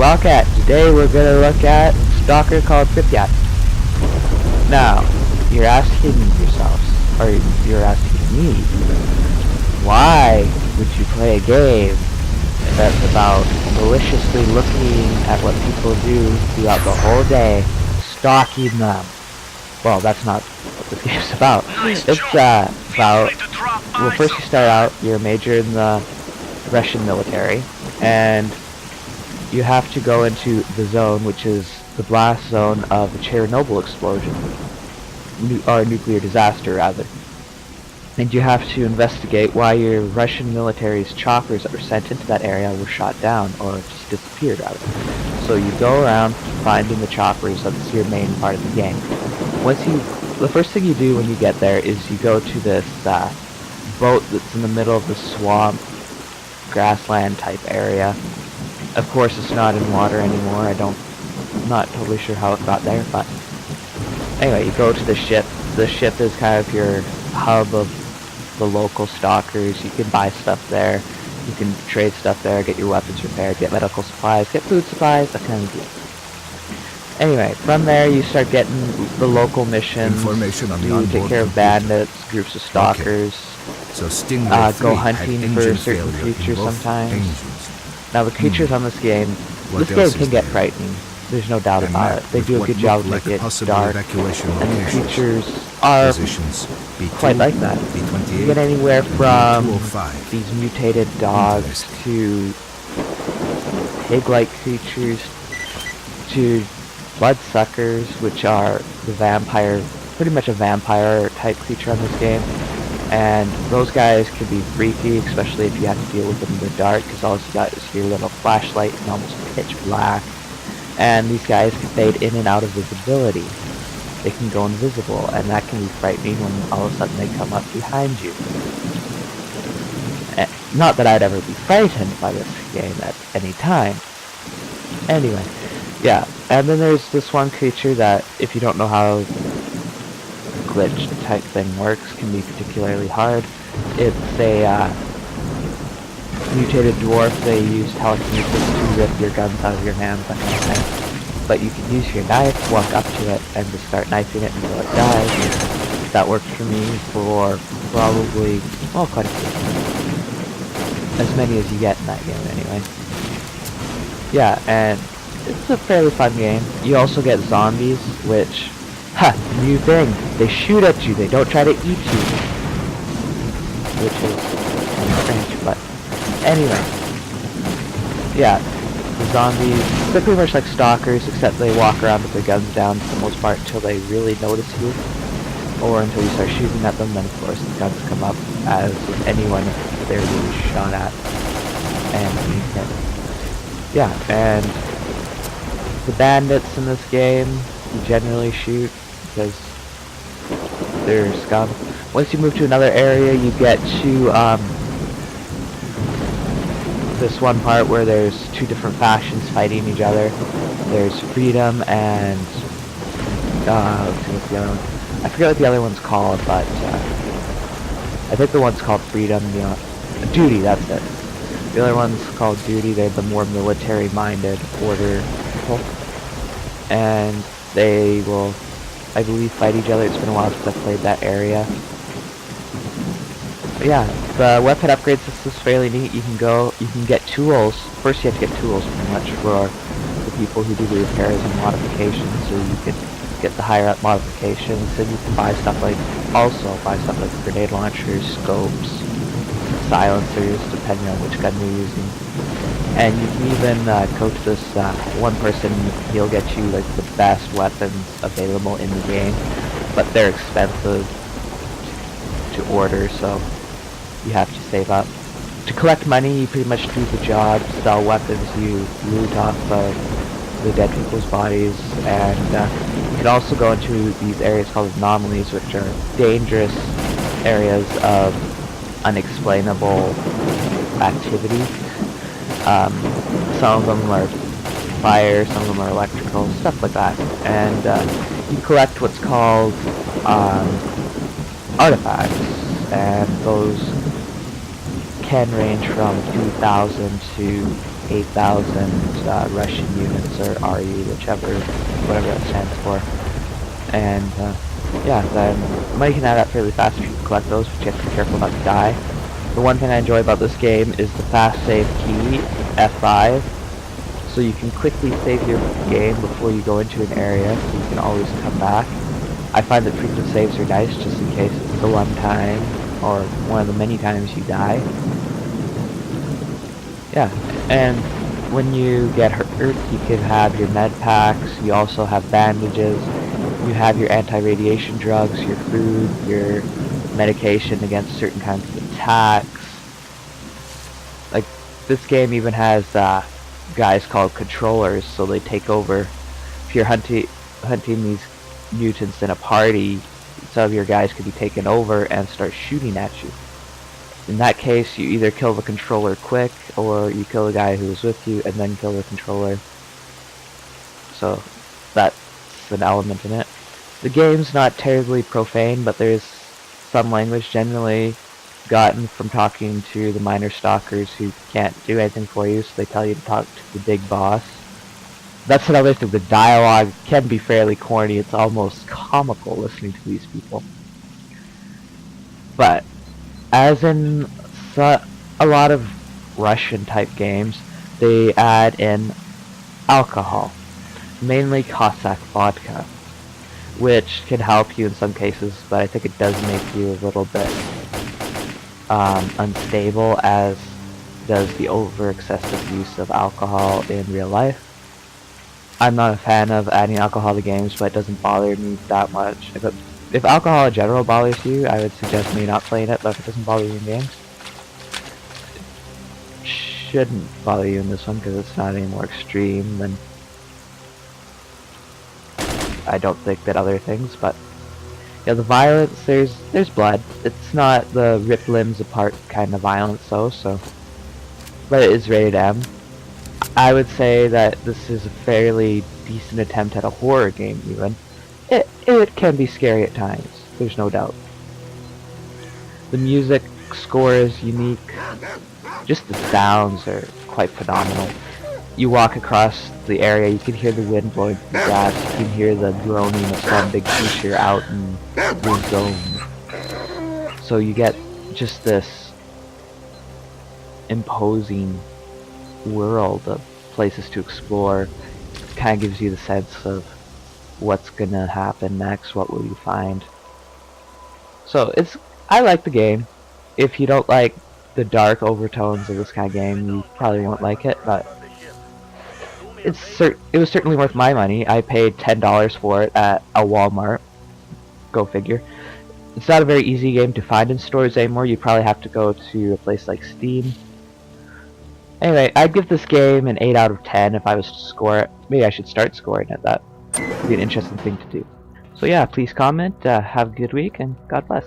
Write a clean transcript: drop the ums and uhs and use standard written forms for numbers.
Wildcat. Today we're gonna look at Stalker called Pripyat. Now, you're asking yourselves, or you're asking me, why would you play a game that's about maliciously looking at what people do throughout the whole day, stalking them? Well, that's not what this game's about. It's about, well, first you start out, you're a major in the Russian military, and you have to go into the zone, which is the blast zone of the Chernobyl explosion, or nuclear disaster rather. And you have to investigate why your Russian military's choppers that were sent into that area were shot down, or just disappeared rather. So you go around finding the choppers. That's your main part of the game. The first thing you do when you get there is you go to this boat that's in the middle of the swamp, grassland type area. Of course, it's not in water anymore. I'm not totally sure how it got there, but anyway, you go to the ship. The ship is kind of your hub of the local stalkers. You can buy stuff there. You can trade stuff there, get your weapons repaired, get medical supplies, get food supplies, that kind of deal. Anyway, from there you start getting the local missions. Information on the to onboard take care of computer. bandits, groups of stalkers. So Stingray 3 go had hunting engine for certain failure in creatures both sometimes. engines. Now the creatures on this game, What this else game is can get there? frightening. There's no doubt A about map it. They with do a what good job looked of like making it possible dark, evacuation and the locations. creatures are Positions B2, quite like that. B28, You get anywhere and from B205. these mutated dogs to pig-like creatures to bloodsuckers, which are the vampire, pretty much a vampire type creature on this game. And those guys can be freaky, especially if you have to deal with them in the dark, because all you got is your little flashlight and almost pitch black. And these guys can fade in and out of visibility. They can go invisible, and that can be frightening when all of a sudden they come up behind you. Not that I'd ever be frightened by this game at any time. Anyway, yeah, and then there's this one creature that, if you don't know how glitch type thing works, can be particularly hard. It's a mutated dwarf. They use telekinesis to rip your guns out of your hands, that kind of thing. But you can use your knife, walk up to it, and just start knifing it until it dies. That worked for me for probably, well, quite a few. As many as you get in that game, anyway. Yeah, and it's a fairly fun game. You also get zombies, which, new thing. They shoot at you, they don't try to eat you. Which is kind of strange, but anyway. Yeah, the zombies, they're pretty much like stalkers, except they walk around with their guns down for the most part until they really notice you. Or until you start shooting at them, then of course the guns come up, as with anyone if they're being shot at. And yeah, and the bandits in this game, you generally shoot because they're scum. Once you move to another area, you get to this one part where there's two different factions fighting each other. There's Freedom and let's see what's the other one. I forget what the other one's called, but I think the one's called Freedom. Duty. That's it. The other one's called Duty. They're the more military-minded order people, and they will, I believe, fight each other. It's been a while since I've played that area. But yeah, the weapon upgrade system is fairly neat. You can get tools. First you have to get tools pretty much for the people who do the repairs and modifications, so you can get the higher up modifications, and you can buy stuff like grenade launchers, scopes, silencers, depending on which gun you're using. And you can even go to this one person, he'll get you like the best weapons available in the game, but they're expensive to order, so you have to save up. To collect money, you pretty much do the job, sell weapons, you loot off of the dead people's bodies, and you can also go into these areas called anomalies, which are dangerous areas of unexplainable activity. Some of them are fire, some of them are electrical, stuff like that. And you collect what's called artifacts, and those can range from 2,000 to 8,000 Russian units, or RE, whatever that stands for. And yeah, then money can add up fairly fast if you collect those, but you have to be careful not to die. The one thing I enjoy about this game is the fast save key, F5, so you can quickly save your game before you go into an area, so you can always come back. I find that frequent saves are nice, just in case it's the one time, or one of the many times you die. Yeah, and when you get hurt, you can have your med packs, you also have bandages, you have your anti-radiation drugs, your food, your medication against certain kinds of attacks. Like, this game even has guys called controllers, so they take over. If you're hunting these mutants in a party, some of your guys could be taken over and start shooting at you. In that case, you either kill the controller quick, or you kill the guy who was with you and then kill the controller. So that's an element in it. The game's not terribly profane, but there's some language generally gotten from talking to the minor stalkers who can't do anything for you, so they tell you to talk to the big boss. That's another thing, the dialogue can be fairly corny, it's almost comical listening to these people. But, as in a lot of Russian type games, they add in alcohol, mainly Cossack vodka, which can help you in some cases, but I think it does make you a little bit unstable, as does the over-excessive use of alcohol in real life. I'm not a fan of adding alcohol to games, but it doesn't bother me that much. If alcohol in general bothers you, I would suggest maybe not playing it, but if it doesn't bother you in games, it shouldn't bother you in this one, because it's not any more extreme than, I don't think, that other things. But yeah, the violence, there's blood. It's not the rip limbs apart kind of violence though, but it is rated M. I would say that this is a fairly decent attempt at a horror game even. It can be scary at times, there's no doubt. The music score is unique. Just the sounds are quite phenomenal. You walk across the area, you can hear the wind blowing through the grass, you can hear the groaning of some big creature out in your zone. So you get just this imposing world of places to explore. It kind of gives you the sense of what's gonna happen next, what will you find. So I like the game. If you don't like the dark overtones of this kind of game, you probably won't like it, but it was certainly worth my money. I paid $10 for it at a Walmart. Go figure. It's not a very easy game to find in stores anymore. You probably have to go to a place like Steam. Anyway, I'd give this game an 8 out of 10 if I was to score it. Maybe I should start scoring it. That would be an interesting thing to do. So yeah, please comment, have a good week, and God bless.